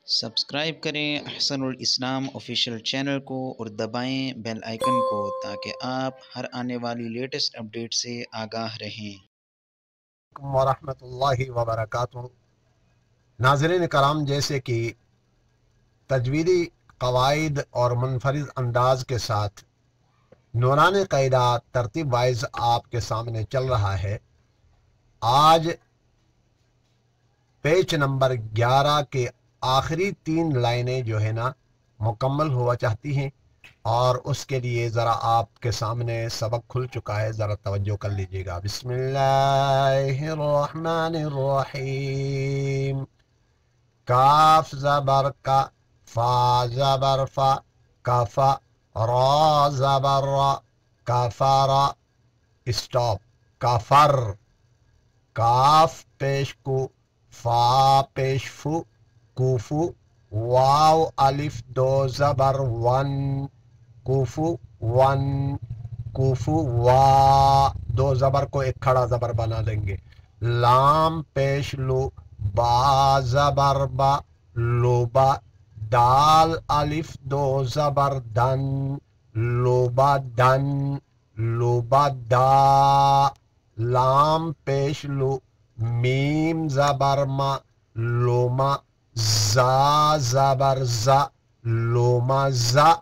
Subscribe करें अहसनुल इस्लाम official channel को और दबाएं बेल आइकन को ताकि आप हर आने वाली लेटेस्ट अपडेट से आगाह रहें। वरहमतुल्लाहि वबरकातुहू। नाज़रीन कराम, जैसे कि तजवीदी कवायद और मुनफरिद अंदाज के साथ नूरानी क़ायदा तरतीब वाइज आपके सामने चल रहा है। आज पेज नंबर 11 के आखिरी 3 लाइनें जो है ना मुकम्मल हुआ चाहती हैं, और उसके लिए ज़रा आपके सामने सबक खुल चुका है, ज़रा तवज्जो कर लीजिएगा। बिस्मिल्लाहिर्रहमानिर्रहीम। काफ ज़बर का, फा ज़बर फा, कफा, रा ज़बर रा, कफरा। स्टॉप। कफर। काफ पेश को, फा पेश फू, कुफू, वाव अलिफ दो ज़बर वन, कुफू वन, कुफू वा। दो ज़बर को एक खड़ा ज़बर बना देंगे। लाम पेश लो, बा ज़बर बा, लोबा। दाल अलिफ दो ज़बर दन, लोबा दन, लोबा दा। लाम पेश लो, मीम ज़बर मा, लोमा। जा ज़बर जा, लोमा जा।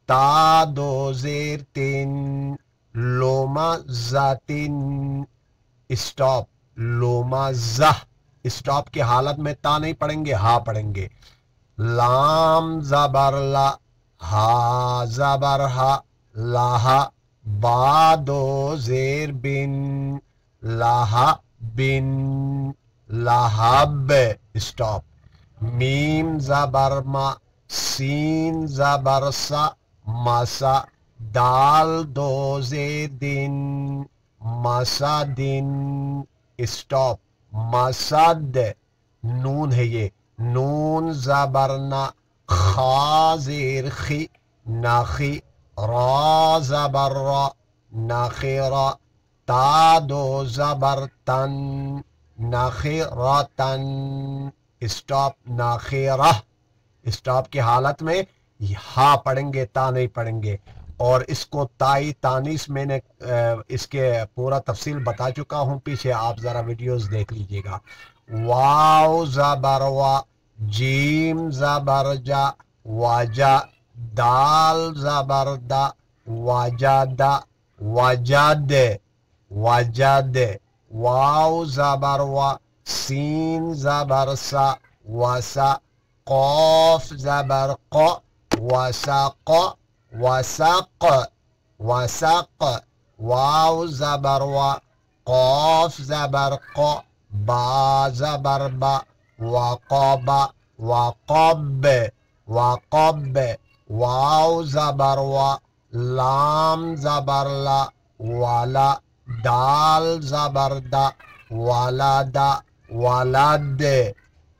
ता दो ज़ेर तीन, लोमा जातिन। स्टॉप। लोमा जह। स्टॉप की हालत में ता नहीं पढ़ेंगे, हा पढ़ेंगे। लाम ज़बर ला, हा ज़बर हा, लाहा। बा दो ज़ेर बिन, लाहा बिन, लाहब। स्टॉप। मीम ज़बर मा, सीन ज़बर सा, मसा। दाल दो ज़ेर दिन, मसा दिन। स्टॉप। मसद। नून है ये, नून ज़बरना, खा ज़ेर खी, नाखी। रा ज़बर रा, नाखिरा। ता दो ज़बर तन, नाखिरतन। स्टॉप। नाखिरा। स्टॉप की हालत में हा पढ़ेंगे, ता नहीं पढ़ेंगे। और इसको ताई तानीस मैंने इसके पूरा तफसील बता चुका हूं, पीछे आप जरा वीडियोस देख लीजिएगा। वाव ज़बर वा, जीम ज़बर जा, वाजा। दाल ज़बर दा, वाजादा, वजद, वजद। वाव ज़बर वा, सीन ज़बर सा, वसा। कौफ ज़बर क, वसaq, वसaq, वसaq। वाव ज़बर वा, कौफ ज़बर क, बा ज़बर बा, वक़बा, वक़ब, वक़ब। वाव ज़बर वा, लाम ज़बर ला, वाला। दाल ज़बर दा, वालादा, वालद।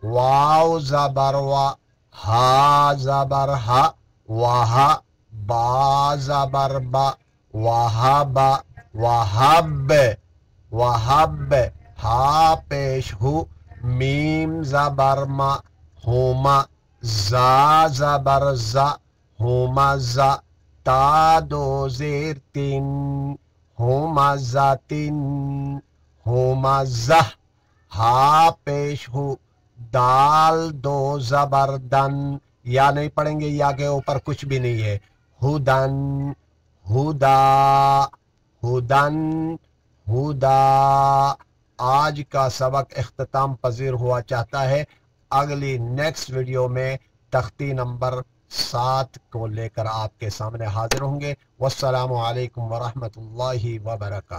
वाव ज़बर वा, हा ज़बर हा, वाहा। बा ज़बर बा, वहाबा, वहाब, वहाब। हा पेश हु, मीम ज़बर मा, हुमा। जा ज़बर जा, हुमा जा। ता दो ज़ेर तीन, हुमा जातिन, हुमा जह। हा पेश हु, दाल दो ज़बर दन। या नहीं पढ़ेंगे, या के ऊपर कुछ भी नहीं है। हुदन, हुदा, हुदन, हुदा। आज का सबक इख्तिताम पजीर हुआ चाहता है। अगली नेक्स्ट वीडियो में तख्ती नंबर 7 को लेकर आपके सामने हाजिर होंगे। वस्सलामु अलैकुम वरहमतुल्लाहि वबरकातुहू।